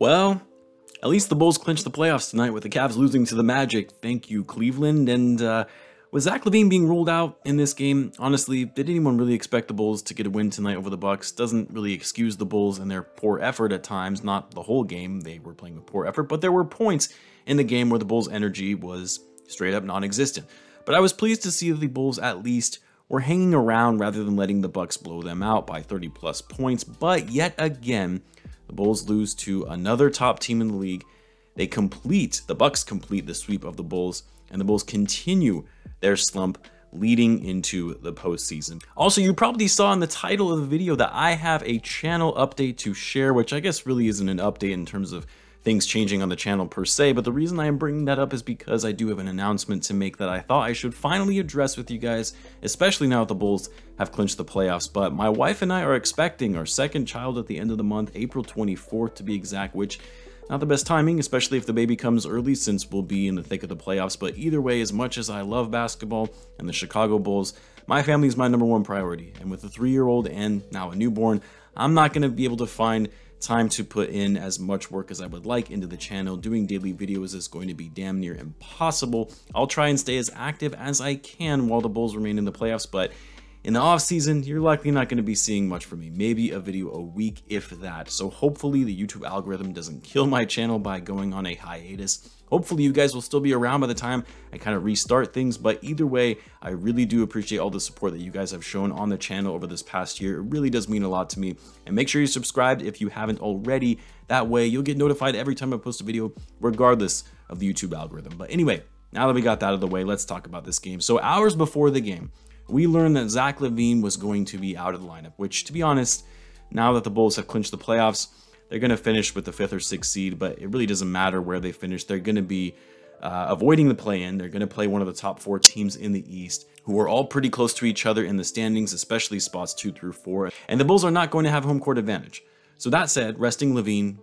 Well, at least the Bulls clinched the playoffs tonight with the Cavs losing to the Magic. Thank you, Cleveland. And with Zach Lavine being ruled out in this game, honestly, did anyone really expect the Bulls to get a win tonight over the Bucks? Doesn't really excuse the Bulls and their poor effort at times. Not the whole game, they were playing with poor effort, but there were points in the game where the Bulls' energy was straight up non-existent. But I was pleased to see that the Bulls at least were hanging around rather than letting the Bucks blow them out by 30 plus points. But yet again, the Bulls lose to another top team in the league. The Bucks complete the sweep of the Bulls, and the Bulls continue their slump leading into the postseason. Also, you probably saw in the title of the video that I have a channel update to share, which I guess really isn't an update in terms of things changing on the channel per se, but the reason I am bringing that up is because I do have an announcement to make that I thought I should finally address with you guys, especially now that the Bulls have clinched the playoffs. But my wife and I are expecting our second child at the end of the month, April 24th to be exact, which not the best timing, especially if the baby comes early since we'll be in the thick of the playoffs. But either way, as much as I love basketball and the Chicago Bulls, my family is my #1 priority. And with a 3-year-old and now a newborn, I'm not going to be able to find time to put in as much work as I would like into the channel. Doing daily videos is going to be damn near impossible. I'll try and stay as active as I can while the Bulls remain in the playoffs, but in the off season, you're likely not going to be seeing much from me. Maybe a video a week, if that. So hopefully the YouTube algorithm doesn't kill my channel by going on a hiatus. Hopefully you guys will still be around by the time I kind of restart things, but either way, I really do appreciate all the support that you guys have shown on the channel over this past year. It really does mean a lot to me. And make sure you're subscribed if you haven't already. That way you'll get notified every time I post a video, regardless of the YouTube algorithm. But anyway, now that we got that out of the way, let's talk about this game. So hours before the game, we learned that Zach Lavine was going to be out of the lineup, which, to be honest, now that the Bulls have clinched the playoffs, they're going to finish with the 5th or 6th seed, but it really doesn't matter where they finish. They're going to be avoiding the play-in. They're going to play one of the top 4 teams in the East, who are all pretty close to each other in the standings, especially spots 2 through 4. And the Bulls are not going to have home court advantage. So that said, resting Lavine,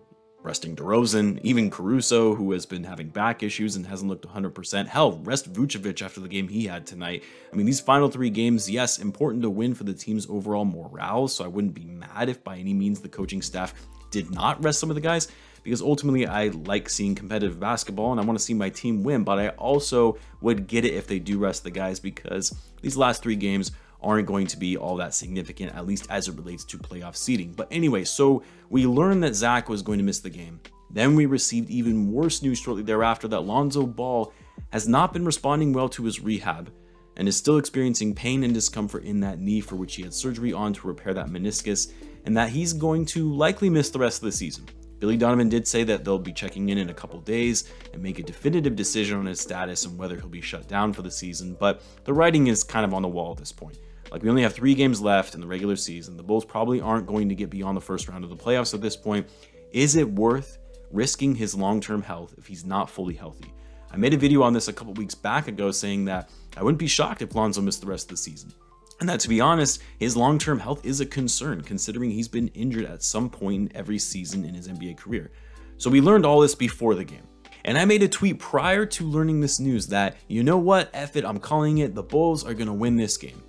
resting DeRozan, even Caruso, who has been having back issues and hasn't looked 100%. Hell, rest Vucevic after the game he had tonight. I mean, these final 3 games, yes, important to win for the team's overall morale, so I wouldn't be mad if by any means the coaching staff did not rest some of the guys, because ultimately I like seeing competitive basketball and I want to see my team win, but I also would get it if they do rest the guys, because these last 3 games aren't going to be all that significant, at least as it relates to playoff seeding. But anyway, so we learned that Zach was going to miss the game. Then we received even worse news shortly thereafter that Lonzo Ball has not been responding well to his rehab and is still experiencing pain and discomfort in that knee, for which he had surgery on to repair that meniscus, and that he's going to likely miss the rest of the season. Billy Donovan did say that they'll be checking in a couple days and make a definitive decision on his status and whether he'll be shut down for the season, but the writing is kind of on the wall at this point. Like, we only have 3 games left in the regular season. The Bulls probably aren't going to get beyond the first round of the playoffs at this point. Is it worth risking his long-term health if he's not fully healthy? I made a video on this a couple weeks back ago saying that I wouldn't be shocked if Lonzo missed the rest of the season. And that, to be honest, his long-term health is a concern, considering he's been injured at some point in every season in his NBA career. So we learned all this before the game. And I made a tweet prior to learning this news that, you know what, F it, I'm calling it, the Bulls are going to win this game.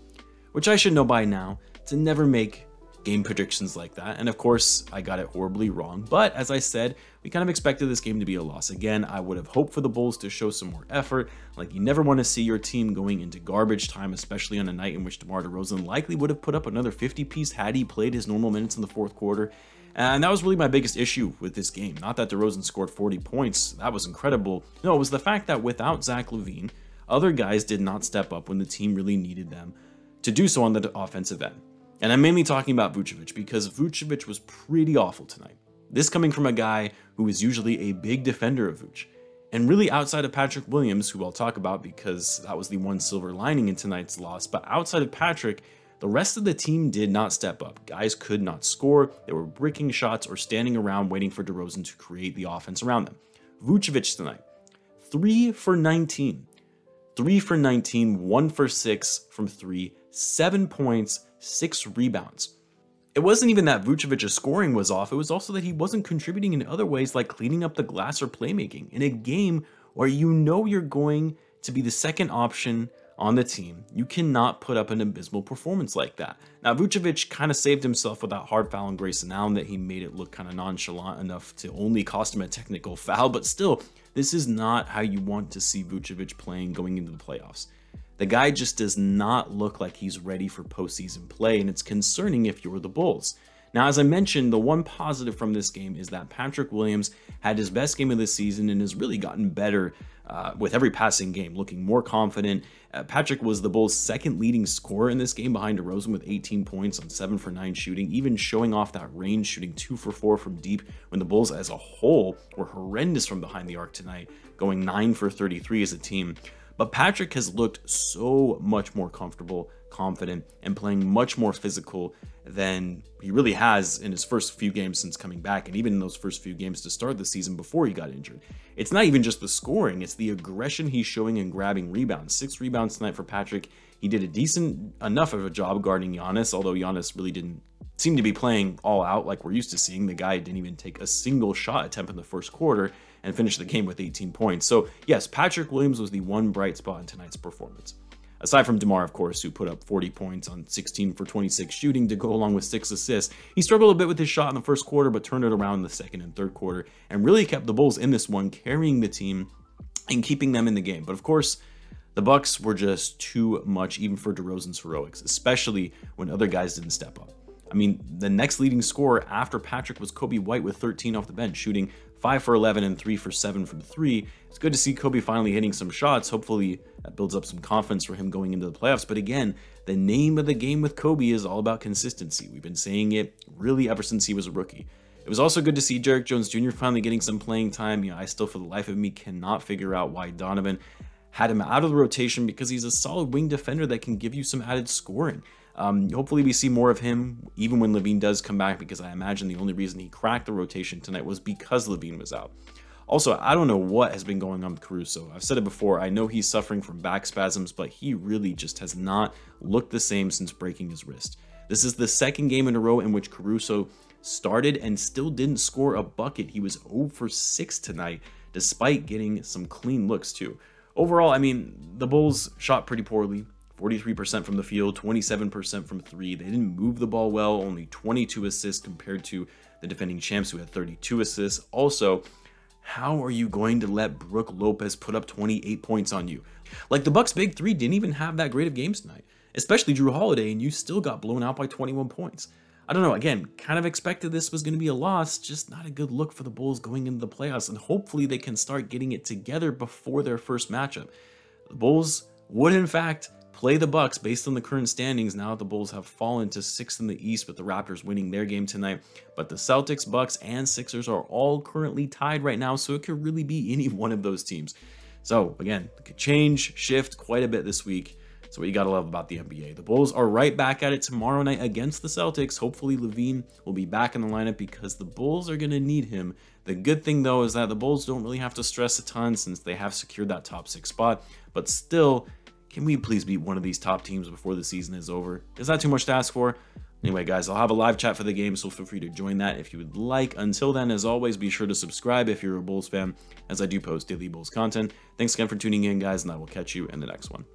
Which I should know by now to never make game predictions like that. And of course, I got it horribly wrong. But as I said, we kind of expected this game to be a loss. Again, I would have hoped for the Bulls to show some more effort. Like, you never want to see your team going into garbage time, especially on a night in which DeMar DeRozan likely would have put up another 50-piece had he played his normal minutes in the 4th quarter. And that was really my biggest issue with this game. Not that DeRozan scored 40 points. That was incredible. No, it was the fact that without Zach Lavine, other guys did not step up when the team really needed them to do so on the offensive end. And I'm mainly talking about Vucevic, because Vucevic was pretty awful tonight. This coming from a guy who is usually a big defender of Vuce. And really, outside of Patrick Williams, who I'll talk about because that was the one silver lining in tonight's loss, but outside of Patrick, the rest of the team did not step up. Guys could not score, they were bricking shots or standing around waiting for DeRozan to create the offense around them. Vucevic tonight, 3 for 19. 3 for 19, 1 for 6 from 3, 7 points, 6 rebounds. It wasn't even that Vucevic's scoring was off, it was also that he wasn't contributing in other ways like cleaning up the glass or playmaking in a game where you know you're going to be the second option on the team, you cannot put up an abysmal performance like that. Now, Vucevic kind of saved himself with that hard foul on Grayson Allen that he made it look kind of nonchalant enough to only cost him a technical foul, but still, this is not how you want to see Vucevic playing going into the playoffs. The guy just does not look like he's ready for postseason play, and it's concerning if you're the Bulls. Now, as I mentioned, the one positive from this game is that Patrick Williams had his best game of the season and has really gotten better with every passing game, looking more confident. Patrick was the Bulls' second leading scorer in this game behind DeRozan with 18 points on 7 for 9 shooting, even showing off that range, shooting 2 for 4 from deep when the Bulls as a whole were horrendous from behind the arc tonight, going 9 for 33 as a team. But Patrick has looked so much more comfortable, confident, and playing much more physical than he really has in his first few games since coming back, and even in those first few games to start the season before he got injured. It's not even just the scoring, it's the aggression he's showing and grabbing rebounds. 6 rebounds tonight for Patrick. He did a decent enough of a job guarding Giannis, although Giannis really didn't seem to be playing all out like we're used to seeing. The guy didn't even take a single shot attempt in the first quarter and finished the game with 18 points. So yes, Patrick Williams was the one bright spot in tonight's performance. Aside from DeMar, of course, who put up 40 points on 16 for 26 shooting to go along with 6 assists. He struggled a bit with his shot in the first quarter, but turned it around in the second and third quarter and really kept the Bulls in this one, carrying the team and keeping them in the game. But of course, the Bucks were just too much, even for DeRozan's heroics, especially when other guys didn't step up. I mean, the next leading scorer after Patrick was Coby White with 13 off the bench, shooting 5 for 11 and 3 for 7 from 3. It's good to see Coby finally hitting some shots. Hopefully that builds up some confidence for him going into the playoffs. But again, the name of the game with Coby is all about consistency. We've been saying it really ever since he was a rookie. It was also good to see Derrick Jones Jr. finally getting some playing time. I still, for the life of me, cannot figure out why Donovan had him out of the rotation, because he's a solid wing defender that can give you some added scoring. Hopefully we see more of him even when Lavine does come back, because I imagine the only reason he cracked the rotation tonight was because Lavine was out. Also, I don't know what has been going on with Caruso. I've said it before, I know he's suffering from back spasms, but he really just has not looked the same since breaking his wrist. This is the second game in a row in which Caruso started and still didn't score a bucket. He was 0 for 6 tonight, despite getting some clean looks too. Overall, I mean, the Bulls shot pretty poorly. 43% from the field, 27% from 3. They didn't move the ball well, only 22 assists compared to the defending champs who had 32 assists. Also, how are you going to let Brook Lopez put up 28 points on you? Like, the Bucks' big three didn't even have that great of games tonight, especially Drew Holiday, and you still got blown out by 21 points. I don't know, again, kind of expected this was going to be a loss, just not a good look for the Bulls going into the playoffs, and hopefully they can start getting it together before their first matchup. The Bulls would, in fact, play the Bucks based on the current standings. Now the Bulls have fallen to 6th in the East with the Raptors winning their game tonight. But the Celtics, Bucks, and Sixers are all currently tied right now, so it could really be any one of those teams. So again, it could change, shift quite a bit this week. That's what you got to love about the NBA. The Bulls are right back at it tomorrow night against the Celtics. Hopefully Lavine will be back in the lineup, because the Bulls are going to need him. The good thing, though, is that the Bulls don't really have to stress a ton since they have secured that top 6 spot. But still, can we please beat one of these top teams before the season is over? Is that too much to ask for? Anyway, guys, I'll have a live chat for the game, so feel free to join that if you would like. Until then, as always, be sure to subscribe if you're a Bulls fan, as I do post daily Bulls content. Thanks again for tuning in, guys, and I will catch you in the next one.